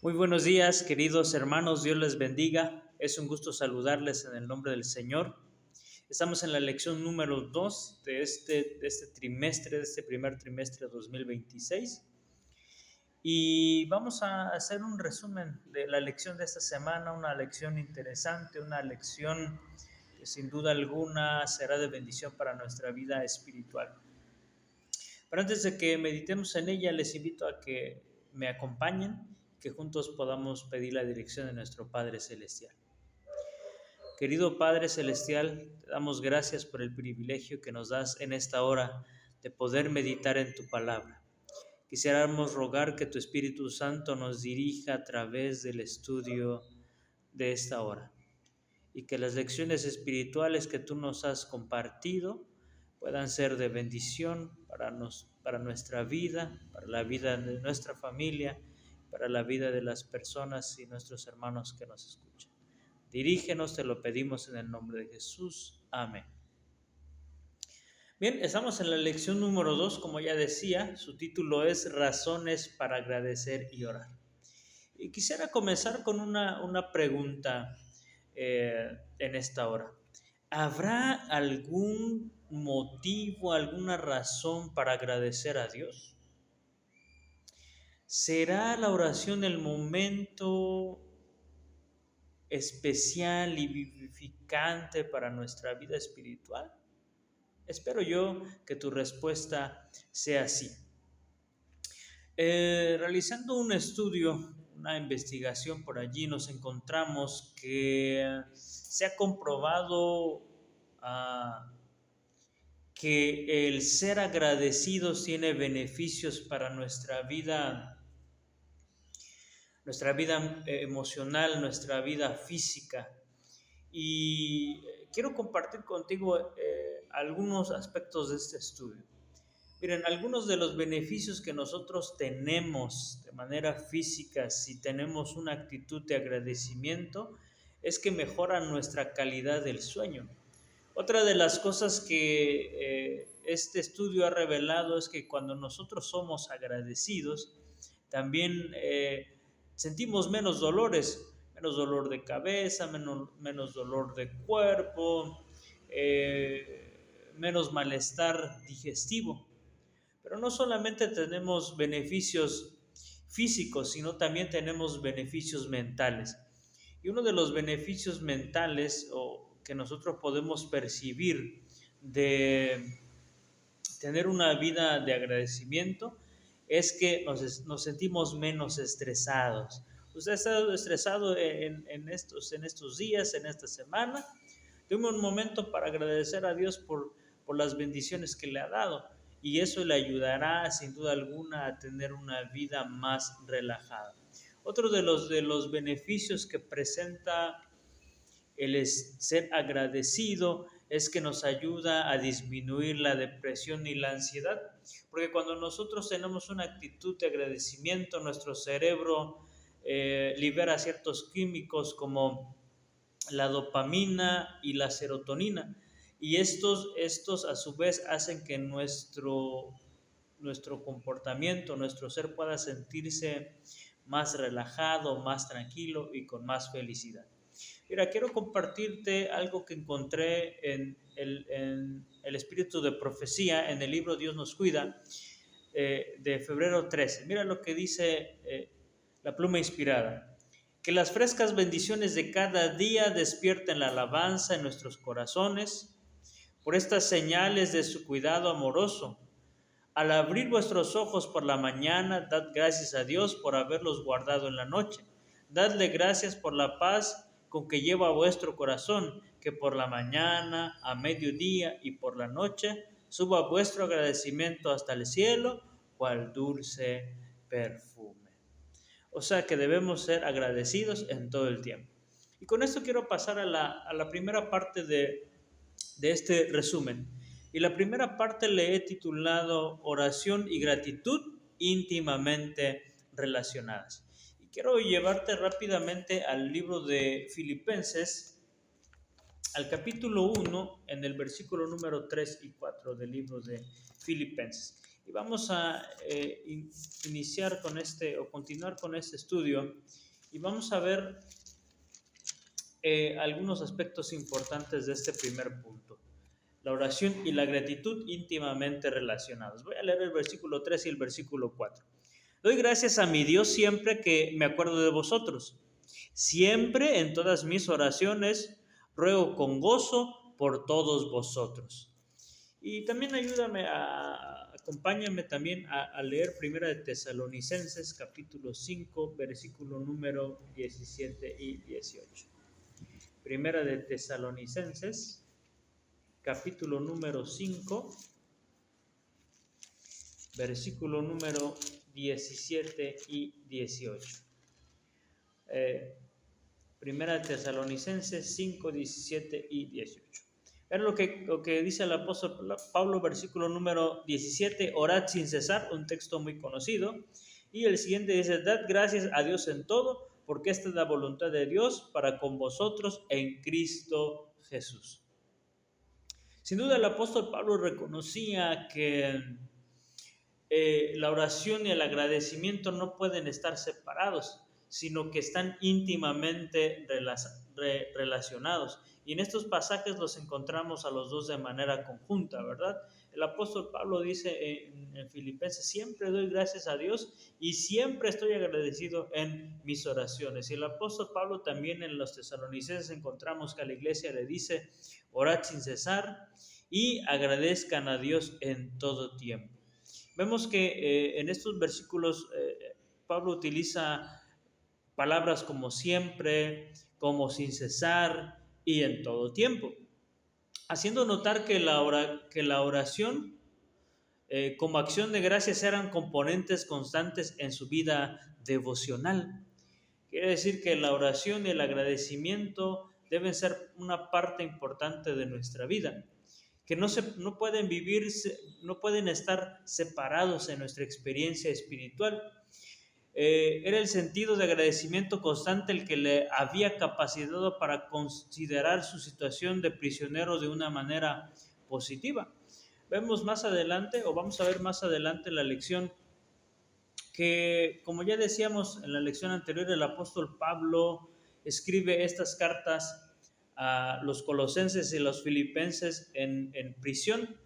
Muy buenos días, queridos hermanos, Dios les bendiga. Es un gusto saludarles en el nombre del Señor. Estamos en la lección número 2 de este trimestre, de este primer trimestre de 2026. Y vamos a hacer un resumen de la lección de esta semana, una lección interesante, una lección que sin duda alguna será de bendición para nuestra vida espiritual. Pero antes de que meditemos en ella, les invito a que me acompañen, que juntos podamos pedir la dirección de nuestro Padre Celestial. Querido Padre Celestial, te damos gracias por el privilegio que nos das en esta hora de poder meditar en tu palabra. Quisiéramos rogar que tu Espíritu Santo nos dirija a través del estudio de esta hora y que las lecciones espirituales que tú nos has compartido puedan ser de bendición para nuestra vida, para la vida de nuestra familia, para la vida de las personas y nuestros hermanos que nos escuchan. Dirígenos, te lo pedimos en el nombre de Jesús. Amén. Bien, estamos en la lección número 2, como ya decía, su título es Razones para agradecer y orar. Y quisiera comenzar con una pregunta en esta hora. ¿Habrá algún motivo, alguna razón para agradecer a Dios? ¿Será la oración el momento especial y vivificante para nuestra vida espiritual? Espero yo que tu respuesta sea así. Realizando un estudio, una investigación por allí, nos encontramos que se ha comprobado que el ser agradecidos tiene beneficios para nuestra vida emocional, nuestra vida física. Y quiero compartir contigo algunos aspectos de este estudio. Miren, algunos de los beneficios que nosotros tenemos de manera física si tenemos una actitud de agradecimiento es que mejora nuestra calidad del sueño. Otra de las cosas que este estudio ha revelado es que cuando nosotros somos agradecidos, también sentimos menos dolores, menos dolor de cabeza, menos dolor de cuerpo, menos malestar digestivo. Pero no solamente tenemos beneficios físicos, sino también tenemos beneficios mentales. Y uno de los beneficios mentales que nosotros podemos percibir de tener una vida de agradecimiento es que nos sentimos menos estresados. ¿Usted ha estado estresado en estos días, en esta semana? Tome un momento para agradecer a Dios por las bendiciones que le ha dado, y eso le ayudará sin duda alguna a tener una vida más relajada. Otro de los beneficios que presenta el ser agradecido es que nos ayuda a disminuir la depresión y la ansiedad, porque cuando nosotros tenemos una actitud de agradecimiento, nuestro cerebro libera ciertos químicos como la dopamina y la serotonina, y estos a su vez hacen que nuestro comportamiento, nuestro ser pueda sentirse más relajado, más tranquilo y con más felicidad. Mira, quiero compartirte algo que encontré en el espíritu de profecía, en el libro Dios nos cuida, de febrero 13. Mira lo que dice la pluma inspirada. Que las frescas bendiciones de cada día despierten la alabanza en nuestros corazones por estas señales de su cuidado amoroso. Al abrir vuestros ojos por la mañana, dad gracias a Dios por haberlos guardado en la noche. Dadle gracias por la paz con que lleva vuestro corazón, que por la mañana, a mediodía y por la noche suba vuestro agradecimiento hasta el cielo, cual dulce perfume. O sea que debemos ser agradecidos en todo el tiempo. Y con esto quiero pasar a la primera parte de este resumen. Y la primera parte le he titulado Oración y gratitud íntimamente relacionadas. Y quiero llevarte rápidamente al libro de Filipenses, al capítulo 1, en el versículo número 3 y 4 del libro de Filipenses. Y vamos a iniciar con o continuar con este estudio y vamos a ver algunos aspectos importantes de este primer punto. La oración y la gratitud íntimamente relacionados. Voy a leer el versículo 3 y el versículo 4. Doy gracias a mi Dios siempre que me acuerdo de vosotros. Siempre en todas mis oraciones ruego con gozo por todos vosotros. Y también acompáñame también a leer Primera de Tesalonicenses capítulo 5, versículo número 17 y 18. Primera de Tesalonicenses capítulo número 5, versículo número 17 y 18. Primera de Tesalonicenses 5, 17 y 18. Es lo que dice el apóstol Pablo, versículo número 17, orad sin cesar, un texto muy conocido. Y el siguiente dice, dad gracias a Dios en todo, porque esta es la voluntad de Dios para con vosotros en Cristo Jesús. Sin duda el apóstol Pablo reconocía que la oración y el agradecimiento no pueden estar separados, sino que están íntimamente relacionados. Y en estos pasajes los encontramos a los dos de manera conjunta, ¿verdad? El apóstol Pablo dice en Filipenses, siempre doy gracias a Dios y siempre estoy agradecido en mis oraciones. Y el apóstol Pablo también en los Tesalonicenses encontramos que a la iglesia le dice, orad sin cesar y agradezcan a Dios en todo tiempo. Vemos que en estos versículos Pablo utiliza palabras como siempre, como sin cesar y en todo tiempo, haciendo notar que la oración como acción de gracias eran componentes constantes en su vida devocional. Quiere decir que la oración y el agradecimiento deben ser una parte importante de nuestra vida, que no pueden estar separados en nuestra experiencia espiritual. Era el sentido de agradecimiento constante el que le había capacitado para considerar su situación de prisionero de una manera positiva. Vamos a ver más adelante la lección que, como ya decíamos en la lección anterior, el apóstol Pablo escribe estas cartas a los colosenses y los filipenses en prisión.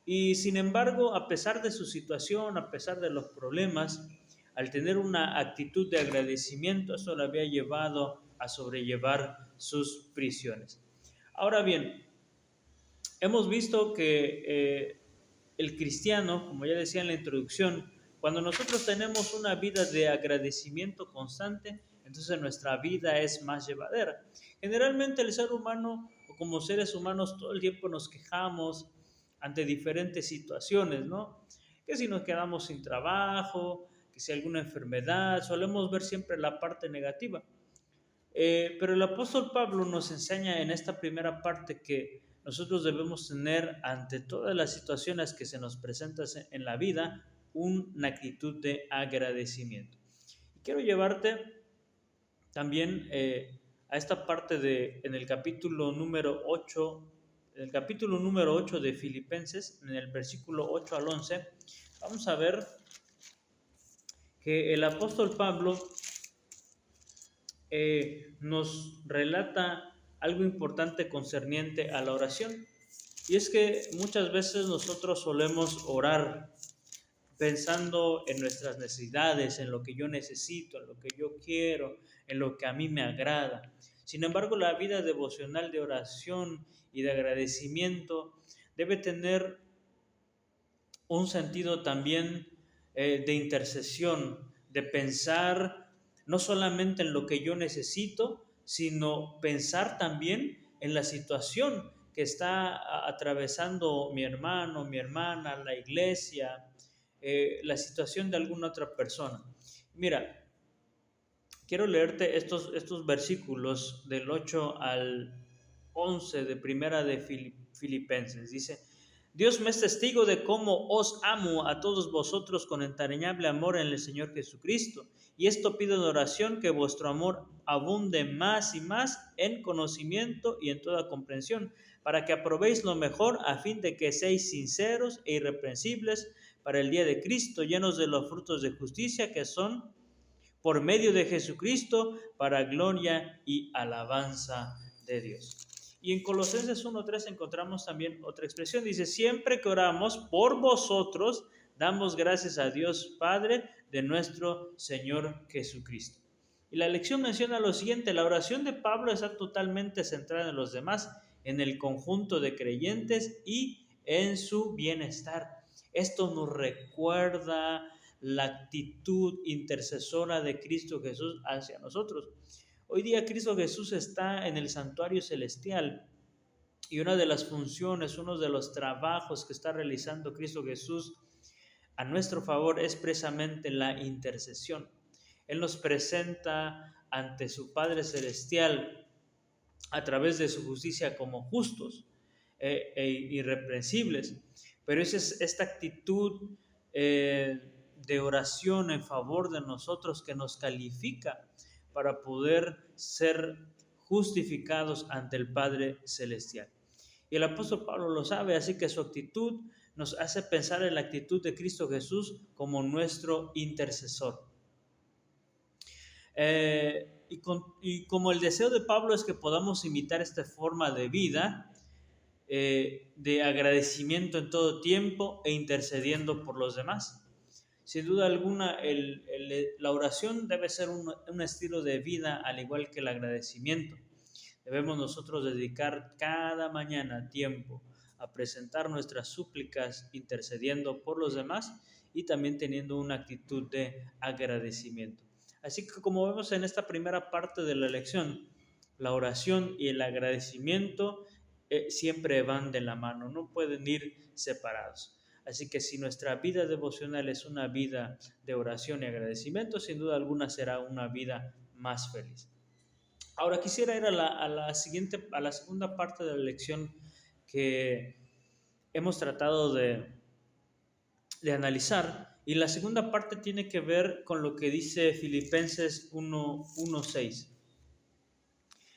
Y sin embargo, a pesar de su situación, a pesar de los problemas, al tener una actitud de agradecimiento, eso le había llevado a sobrellevar sus prisiones. Ahora bien, hemos visto que el cristiano, como ya decía en la introducción, cuando nosotros tenemos una vida de agradecimiento constante, entonces nuestra vida es más llevadera. Generalmente el ser humano, o como seres humanos, todo el tiempo nos quejamos ante diferentes situaciones, ¿no? Que si nos quedamos sin trabajo, que si alguna enfermedad, solemos ver siempre la parte negativa. Pero el apóstol Pablo nos enseña en esta primera parte que nosotros debemos tener ante todas las situaciones que se nos presentan en la vida una actitud de agradecimiento. Quiero llevarte también a esta parte en el capítulo número 8, de Filipenses, en el versículo 8 al 11, vamos a ver que el apóstol Pablo nos relata algo importante concerniente a la oración. Y es que muchas veces nosotros solemos orar pensando en nuestras necesidades, en lo que yo necesito, en lo que yo quiero, en lo que a mí me agrada. Sin embargo, la vida devocional de oración y de agradecimiento debe tener un sentido también de intercesión, de pensar no solamente en lo que yo necesito, sino pensar también en la situación que está atravesando mi hermano, mi hermana, la iglesia, la situación de alguna otra persona. Mira, quiero leerte estos versículos del 8 al 11 de Primera de Filipenses. Dice, Dios me es testigo de cómo os amo a todos vosotros con entrañable amor en el Señor Jesucristo. Y esto pido en oración, que vuestro amor abunde más y más en conocimiento y en toda comprensión, para que aprobéis lo mejor, a fin de que seáis sinceros e irreprensibles para el día de Cristo, llenos de los frutos de justicia que son por medio de Jesucristo, para gloria y alabanza de Dios. Y en Colosenses 1:3 encontramos también otra expresión. Dice, siempre que oramos por vosotros, damos gracias a Dios Padre de nuestro Señor Jesucristo. Y la lección menciona lo siguiente: la oración de Pablo está totalmente centrada en los demás, en el conjunto de creyentes y en su bienestar. Esto nos recuerda la actitud intercesora de Cristo Jesús hacia nosotros. Hoy día Cristo Jesús está en el santuario celestial y una de las funciones, uno de los trabajos que está realizando Cristo Jesús a nuestro favor es precisamente la intercesión. Él nos presenta ante su Padre Celestial a través de su justicia como justos e irreprensibles. Pero esa es esta actitud de oración en favor de nosotros que nos califica para poder ser justificados ante el Padre Celestial. Y el apóstol Pablo lo sabe, así que su actitud nos hace pensar en la actitud de Cristo Jesús como nuestro intercesor. Y como el deseo de Pablo es que podamos imitar esta forma de vida, de agradecimiento en todo tiempo e intercediendo por los demás. Sin duda alguna, la oración debe ser un estilo de vida al igual que el agradecimiento. Debemos nosotros dedicar cada mañana tiempo a presentar nuestras súplicas intercediendo por los demás y también teniendo una actitud de agradecimiento. Así que como vemos en esta primera parte de la lección, la oración y el agradecimiento siempre van de la mano, no pueden ir separados. Así que si nuestra vida devocional es una vida de oración y agradecimiento, sin duda alguna será una vida más feliz. Ahora quisiera ir a la segunda parte de la lección que hemos tratado de analizar, y la segunda parte tiene que ver con lo que dice Filipenses 1:6.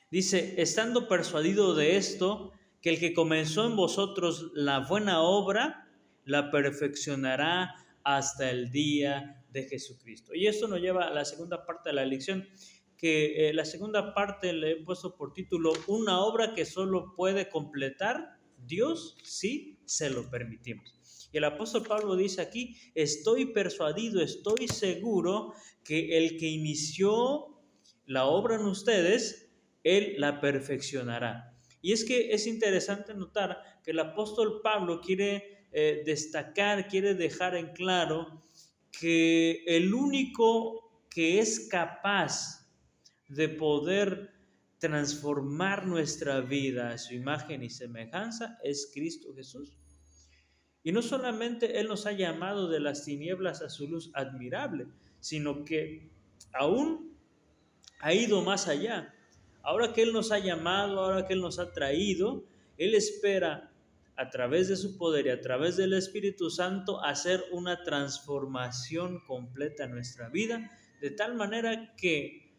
Dice, estando persuadido de esto, que el que comenzó en vosotros la buena obra, la perfeccionará hasta el día de Jesucristo. Y esto nos lleva a la segunda parte de la lección, que la segunda parte le he puesto por título, una obra que solo puede completar Dios si se lo permitimos. Y el apóstol Pablo dice aquí, estoy persuadido, estoy seguro que el que inició la obra en ustedes, Él la perfeccionará. Y es que es interesante notar que el apóstol Pablo quiere destacar, quiere dejar en claro que el único que es capaz de poder transformar nuestra vida a su imagen y semejanza es Cristo Jesús. Y no solamente Él nos ha llamado de las tinieblas a su luz admirable, sino que aún ha ido más allá. Ahora que Él nos ha llamado, ahora que Él nos ha traído, Él espera a través de su poder y a través del Espíritu Santo hacer una transformación completa en nuestra vida, de tal manera que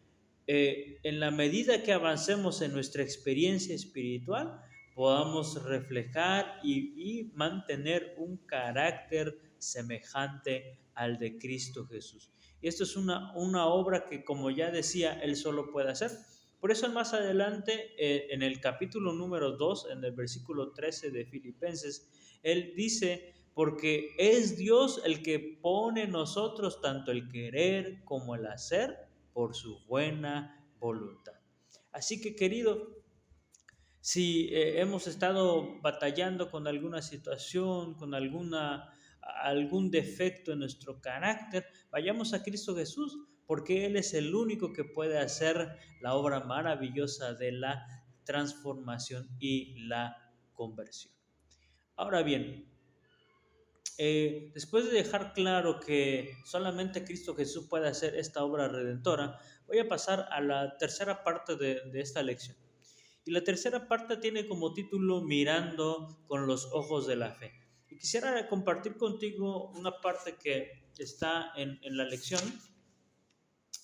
en la medida que avancemos en nuestra experiencia espiritual, podamos reflejar y mantener un carácter semejante al de Cristo Jesús. Y esto es una obra que, como ya decía, Él solo puede hacer. Por eso más adelante, en el capítulo número 2, en el versículo 13 de Filipenses, Él dice, porque es Dios el que pone en nosotros tanto el querer como el hacer por su buena voluntad. Así que, querido, si hemos estado batallando con alguna situación, con algún defecto en nuestro carácter, vayamos a Cristo Jesús, porque Él es el único que puede hacer la obra maravillosa de la transformación y la conversión. Ahora bien, después de dejar claro que solamente Cristo Jesús puede hacer esta obra redentora, voy a pasar a la tercera parte de esta lección. Y la tercera parte tiene como título Mirando con los ojos de la fe. Y quisiera compartir contigo una parte que está en la lección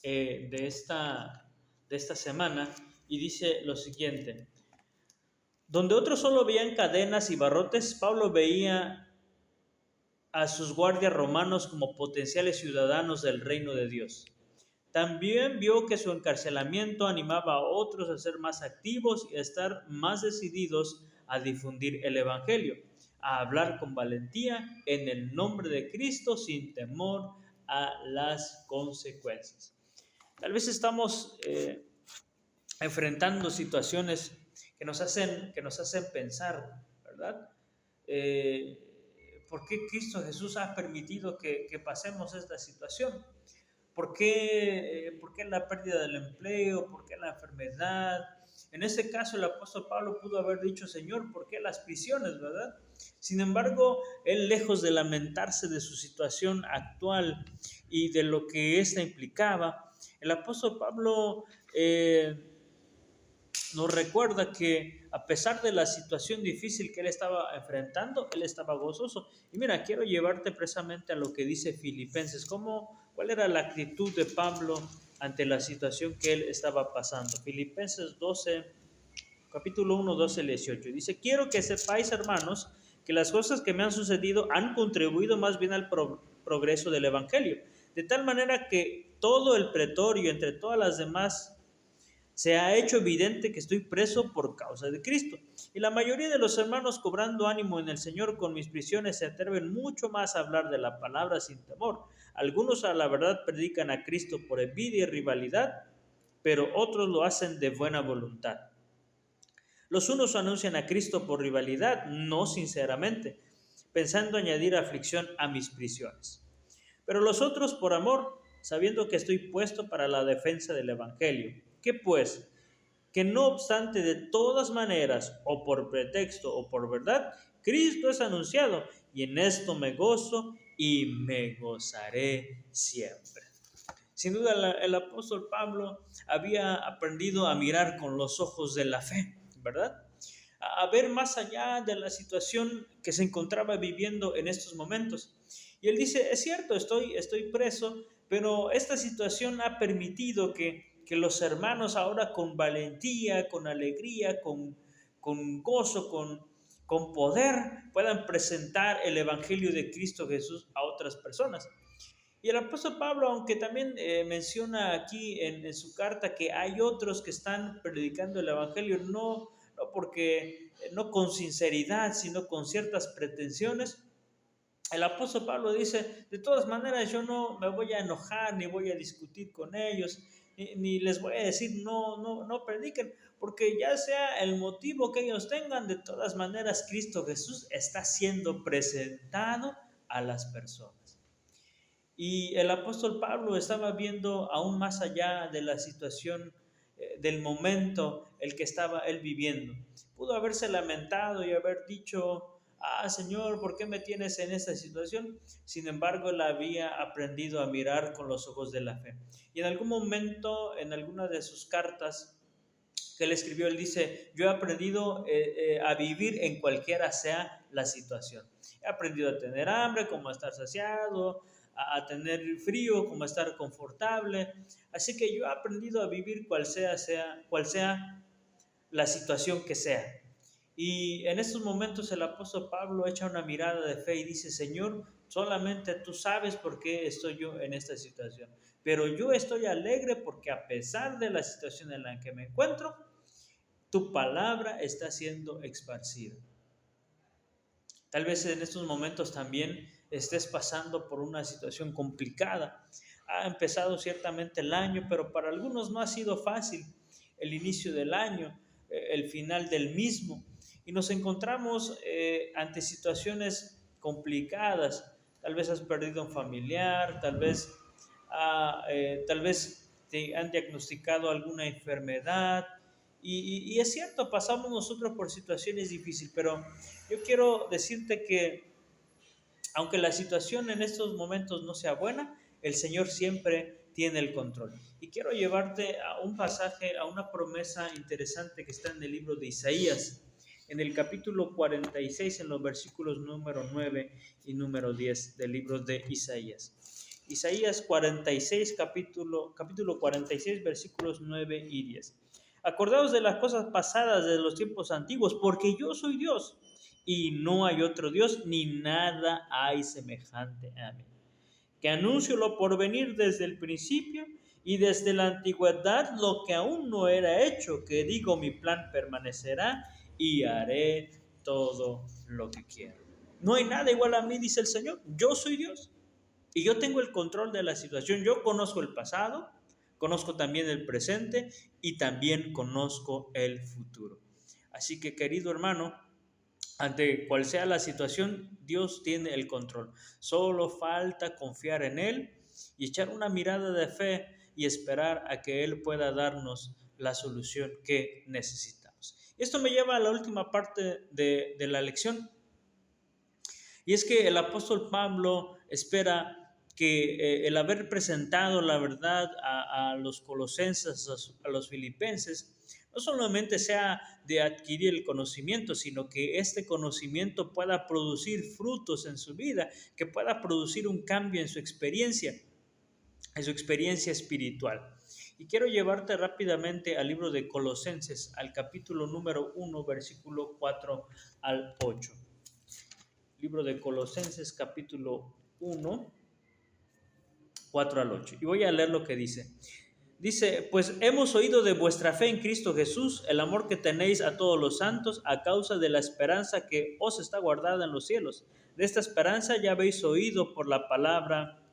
de esta semana, y dice lo siguiente: donde otros solo veían cadenas y barrotes, Pablo veía a sus guardias romanos como potenciales ciudadanos del reino de Dios. También vio que su encarcelamiento animaba a otros a ser más activos y a estar más decididos a difundir el Evangelio, a hablar con valentía en el nombre de Cristo sin temor a las consecuencias. Tal vez estamos enfrentando situaciones que nos hacen pensar, ¿verdad? ¿Por qué Cristo Jesús ha permitido que pasemos esta situación? ¿Por qué la pérdida del empleo? ¿Por qué la enfermedad? En este caso el apóstol Pablo pudo haber dicho, Señor, ¿por qué las prisiones, verdad? Sin embargo, él, lejos de lamentarse de su situación actual y de lo que ésta implicaba, el apóstol Pablo nos recuerda que a pesar de la situación difícil que él estaba enfrentando, él estaba gozoso. Y mira, quiero llevarte precisamente a lo que dice Filipenses, cuál era la actitud de Pablo ante la situación que él estaba pasando. Filipenses 12, capítulo 1, 12 al 18. Dice, quiero que sepáis, hermanos, que las cosas que me han sucedido han contribuido más bien al progreso del Evangelio, de tal manera que todo el pretorio, entre todas las demás, se ha hecho evidente que estoy preso por causa de Cristo. Y la mayoría de los hermanos, cobrando ánimo en el Señor con mis prisiones, se atreven mucho más a hablar de la palabra sin temor. Algunos a la verdad predican a Cristo por envidia y rivalidad, pero otros lo hacen de buena voluntad. Los unos anuncian a Cristo por rivalidad, no sinceramente, pensando añadir aflicción a mis prisiones. Pero los otros por amor, sabiendo que estoy puesto para la defensa del Evangelio. ¿Qué pues? Que no obstante, de todas maneras, o por pretexto o por verdad, Cristo es anunciado, y en esto me gozo y me gozaré siempre. Sin duda, el apóstol Pablo había aprendido a mirar con los ojos de la fe, ¿verdad? A ver más allá de la situación que se encontraba viviendo en estos momentos. Y él dice, es cierto, estoy preso, pero esta situación ha permitido que los hermanos ahora con valentía, con alegría, con gozo, con poder, puedan presentar el Evangelio de Cristo Jesús a otras personas. Y el apóstol Pablo, aunque también menciona aquí en su carta que hay otros que están predicando el Evangelio, no con sinceridad, sino con ciertas pretensiones, el apóstol Pablo dice, de todas maneras yo no me voy a enojar, ni voy a discutir con ellos, ni les voy a decir no prediquen, porque ya sea el motivo que ellos tengan, de todas maneras Cristo Jesús está siendo presentado a las personas. Y el apóstol Pablo estaba viendo aún más allá de la situación del momento el que estaba él viviendo. Pudo haberse lamentado y haber dicho, Señor, ¿por qué me tienes en esta situación? Sin embargo, él había aprendido a mirar con los ojos de la fe. Y en algún momento, en alguna de sus cartas que él escribió, él dice, yo he aprendido a vivir en cualquiera sea la situación. He aprendido a tener hambre, como a estar saciado, a tener frío, como a estar confortable. Así que yo he aprendido a vivir cual sea la situación que sea. Y en estos momentos el apóstol Pablo echa una mirada de fe y dice, Señor, solamente tú sabes por qué estoy yo en esta situación. Pero yo estoy alegre porque a pesar de la situación en la que me encuentro, tu palabra está siendo esparcida. Tal vez en estos momentos también estés pasando por una situación complicada. Ha empezado ciertamente el año, pero para algunos no ha sido fácil el inicio del año, el final del mismo. Y nos encontramos ante situaciones complicadas. Tal vez has perdido un familiar, tal vez te han diagnosticado alguna enfermedad. Y es cierto, pasamos nosotros por situaciones difíciles, pero yo quiero decirte que aunque la situación en estos momentos no sea buena, el Señor siempre tiene el control. Y quiero llevarte a un pasaje, a una promesa interesante que está en el libro de Isaías, en el capítulo 46, en los versículos número 9 y número 10 del libro de Isaías. Isaías 46, capítulo 46, versículos 9 y 10. Acordaos de las cosas pasadas de los tiempos antiguos, porque yo soy Dios y no hay otro Dios, ni nada hay semejante a mí. Que anuncio lo por venir desde el principio y desde la antigüedad lo que aún no era hecho, que digo mi plan permanecerá y haré todo lo que quiero. No hay nada igual a mí, dice el Señor. Yo soy Dios y yo tengo el control de la situación. Yo conozco el pasado, conozco también el presente y también conozco el futuro. Así que, querido hermano, ante cual sea la situación, Dios tiene el control. Solo falta confiar en Él y echar una mirada de fe y esperar a que Él pueda darnos la solución que necesitamos. Esto me lleva a la última parte de la lección, y es que el apóstol Pablo espera que el haber presentado la verdad a los colosenses, a los filipenses, no solamente sea de adquirir el conocimiento, sino que este conocimiento pueda producir frutos en su vida, que pueda producir un cambio en su experiencia espiritual. Y quiero llevarte rápidamente al libro de Colosenses, al capítulo número 1, versículo 4 al 8. Libro de Colosenses, capítulo 1, 4 al 8. Y voy a leer lo que dice. Dice, pues hemos oído de vuestra fe en Cristo Jesús, el amor que tenéis a todos los santos, a causa de la esperanza que os está guardada en los cielos. De esta esperanza ya habéis oído por la palabra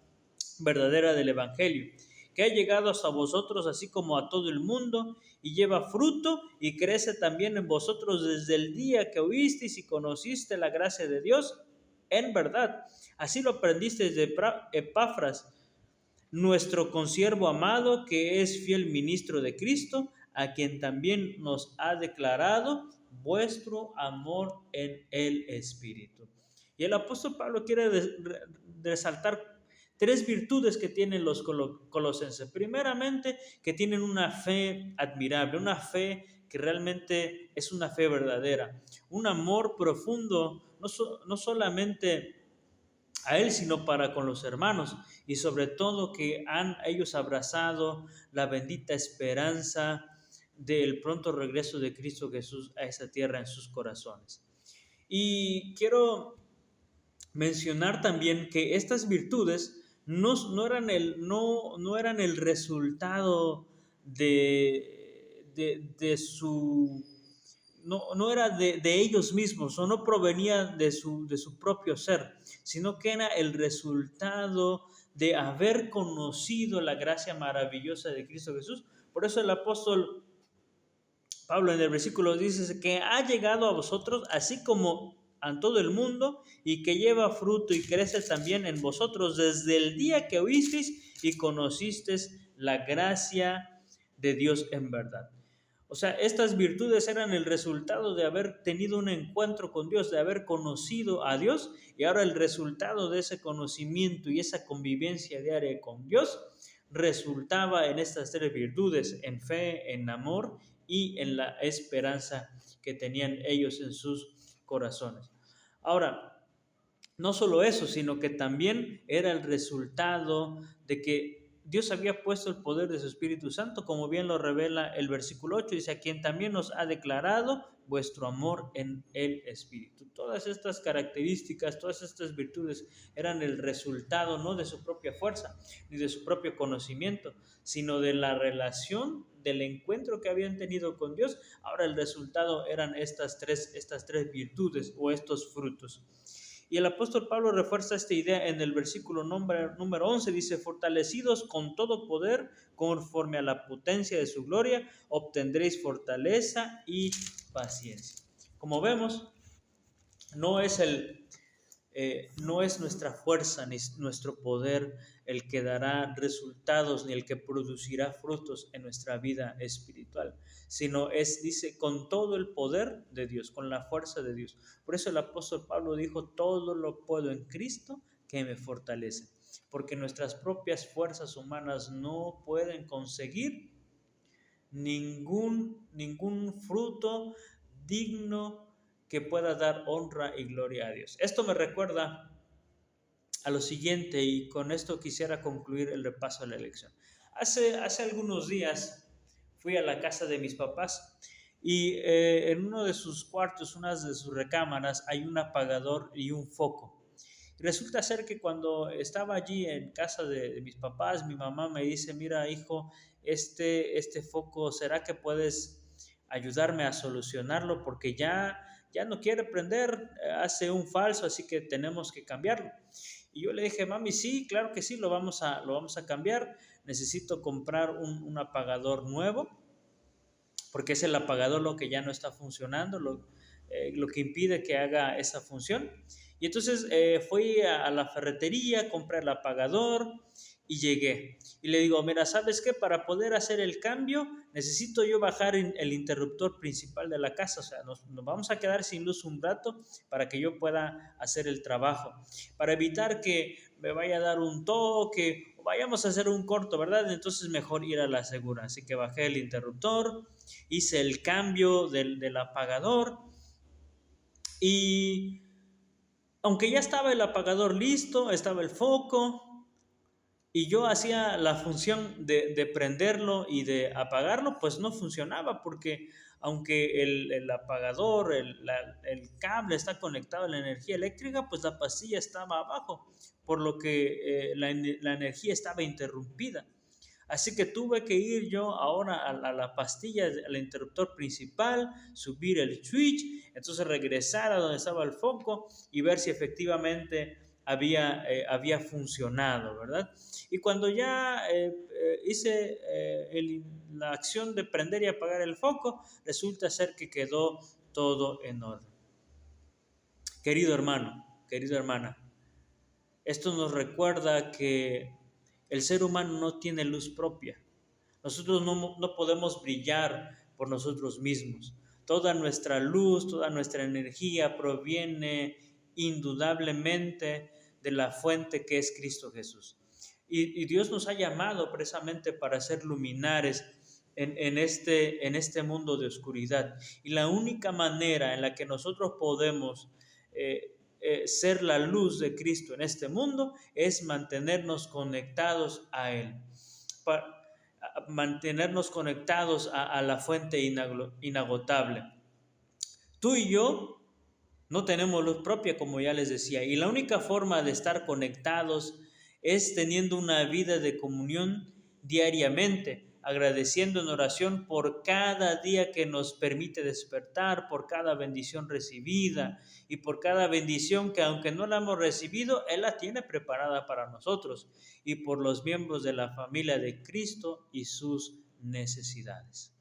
verdadera del Evangelio, que ha llegado hasta vosotros así como a todo el mundo, y lleva fruto y crece también en vosotros desde el día que oísteis y conociste la gracia de Dios en verdad. Así lo aprendisteis de Epafras, nuestro consiervo amado, que es fiel ministro de Cristo, a quien también nos ha declarado vuestro amor en el Espíritu. Y el apóstol Pablo quiere resaltar tres virtudes que tienen los colosenses. Primeramente, que tienen una fe admirable, una fe que realmente es una fe verdadera, un amor profundo, no solamente a Él, sino para con los hermanos, y sobre todo que han ellos abrazado la bendita esperanza del pronto regreso de Cristo Jesús a esta tierra en sus corazones. Y quiero mencionar también que estas virtudes no eran el resultado de su... No era de ellos mismos, o no provenía de su propio ser, sino que era el resultado de haber conocido la gracia maravillosa de Cristo Jesús. Por eso el apóstol Pablo en el versículo dice que ha llegado a vosotros así como a todo el mundo, y que lleva fruto y crece también en vosotros desde el día que oísteis y conocisteis la gracia de Dios en verdad. O sea, estas virtudes eran el resultado de haber tenido un encuentro con Dios, de haber conocido a Dios, y ahora el resultado de ese conocimiento y esa convivencia diaria con Dios resultaba en estas tres virtudes: en fe, en amor y en la esperanza que tenían ellos en sus corazones. Ahora, no solo eso, sino que también era el resultado de que Dios había puesto el poder de su Espíritu Santo, como bien lo revela el versículo 8, dice: a quien también nos ha declarado vuestro amor en el Espíritu. Todas estas características, todas estas virtudes eran el resultado no de su propia fuerza, ni de su propio conocimiento, sino de la relación, del encuentro que habían tenido con Dios. Ahora el resultado eran estas tres virtudes o estos frutos. Y el apóstol Pablo refuerza esta idea en el versículo número 11, dice: fortalecidos con todo poder, conforme a la potencia de su gloria, obtendréis fortaleza y paciencia. Como vemos, no es nuestra fuerza ni nuestro poder el que dará resultados ni el que producirá frutos en nuestra vida espiritual, sino dice, con todo el poder de Dios, con la fuerza de Dios. Por eso el apóstol Pablo dijo: todo lo puedo en Cristo que me fortalece, porque nuestras propias fuerzas humanas no pueden conseguir ningún fruto digno que pueda dar honra y gloria a Dios. Esto me recuerda a lo siguiente, y con esto quisiera concluir el repaso de la lección. Hace algunos días fui a la casa de mis papás, y en uno de sus cuartos, una de sus recámaras, hay un apagador y un foco. Resulta ser que cuando estaba allí en casa de mis papás, mi mamá me dice, mira hijo, este foco, ¿será que puedes ayudarme a solucionarlo? Porque ya no quiere prender, hace un falso, así que tenemos que cambiarlo. Y yo le dije, mami, sí, claro que sí, lo vamos a cambiar. Necesito comprar un apagador nuevo, porque es el apagador lo que ya no está funcionando, lo que impide que haga esa función. Y entonces fui a la ferretería, compré el apagador y llegué. Y le digo, mira, ¿sabes qué? Para poder hacer el cambio, necesito yo bajar el interruptor principal de la casa. O sea, nos vamos a quedar sin luz un rato para que yo pueda hacer el trabajo. Para evitar que me vaya a dar un toque o vayamos a hacer un corto, ¿verdad? Entonces mejor ir a la segura. Así que bajé el interruptor, hice el cambio del apagador y aunque ya estaba el apagador listo, estaba el foco y yo hacía la función de prenderlo y de apagarlo, pues no funcionaba porque aunque el apagador, el cable está conectado a la energía eléctrica, pues la pastilla estaba abajo, por lo que la energía estaba interrumpida. Así que tuve que ir yo ahora a la pastilla, al interruptor principal, subir el switch, entonces regresar a donde estaba el foco y ver si efectivamente había funcionado, ¿verdad? Y cuando ya hice la acción de prender y apagar el foco, resulta ser que quedó todo en orden. Querido hermano, querida hermana, esto nos recuerda que el ser humano no tiene luz propia. Nosotros no podemos brillar por nosotros mismos. Toda nuestra luz, toda nuestra energía proviene indudablemente de la fuente que es Cristo Jesús. Y Dios nos ha llamado precisamente para ser luminares en este mundo de oscuridad. Y la única manera en la que nosotros podemos ser la luz de Cristo en este mundo es mantenernos conectados a Él. Mantenernos conectados a la fuente inagotable. Tú y yo no tenemos luz propia, como ya les decía, y la única forma de estar conectados es teniendo una vida de comunión diariamente, agradeciendo en oración por cada día que nos permite despertar, por cada bendición recibida y por cada bendición que aunque no la hemos recibido, Él la tiene preparada para nosotros y por los miembros de la familia de Cristo y sus necesidades.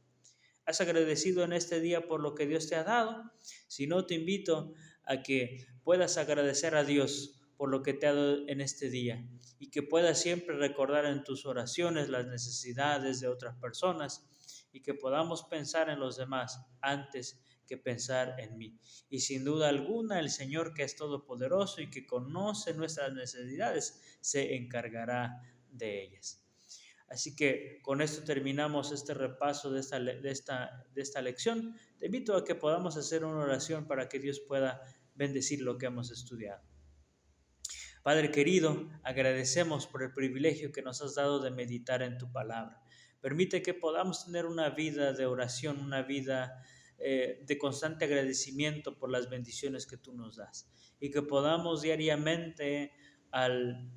¿Has agradecido en este día por lo que Dios te ha dado? Si no, te invito a que puedas agradecer a Dios por lo que te ha dado en este día y que puedas siempre recordar en tus oraciones las necesidades de otras personas y que podamos pensar en los demás antes que pensar en mí. Y sin duda alguna, el Señor, que es todopoderoso y que conoce nuestras necesidades, se encargará de ellas. Así que con esto terminamos este repaso de esta lección. Te invito a que podamos hacer una oración para que Dios pueda bendecir lo que hemos estudiado. Padre querido, agradecemos por el privilegio que nos has dado de meditar en tu palabra. Permite que podamos tener una vida de oración, una vida de constante agradecimiento por las bendiciones que tú nos das y que podamos diariamente al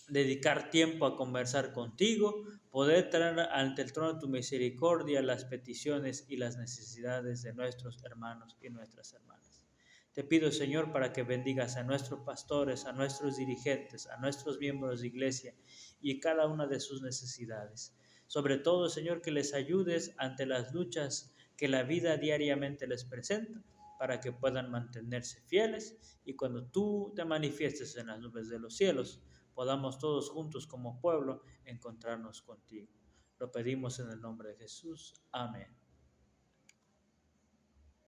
dedicar tiempo a conversar contigo, poder traer ante el trono de tu misericordia las peticiones y las necesidades de nuestros hermanos y nuestras hermanas. Te pido, Señor, para que bendigas a nuestros pastores, a nuestros dirigentes, a nuestros miembros de iglesia y cada una de sus necesidades. Sobre todo, Señor, que les ayudes ante las luchas que la vida diariamente les presenta, para que puedan mantenerse fieles y cuando tú te manifiestes en las nubes de los cielos, podamos todos juntos como pueblo encontrarnos contigo. Lo pedimos en el nombre de Jesús. Amén.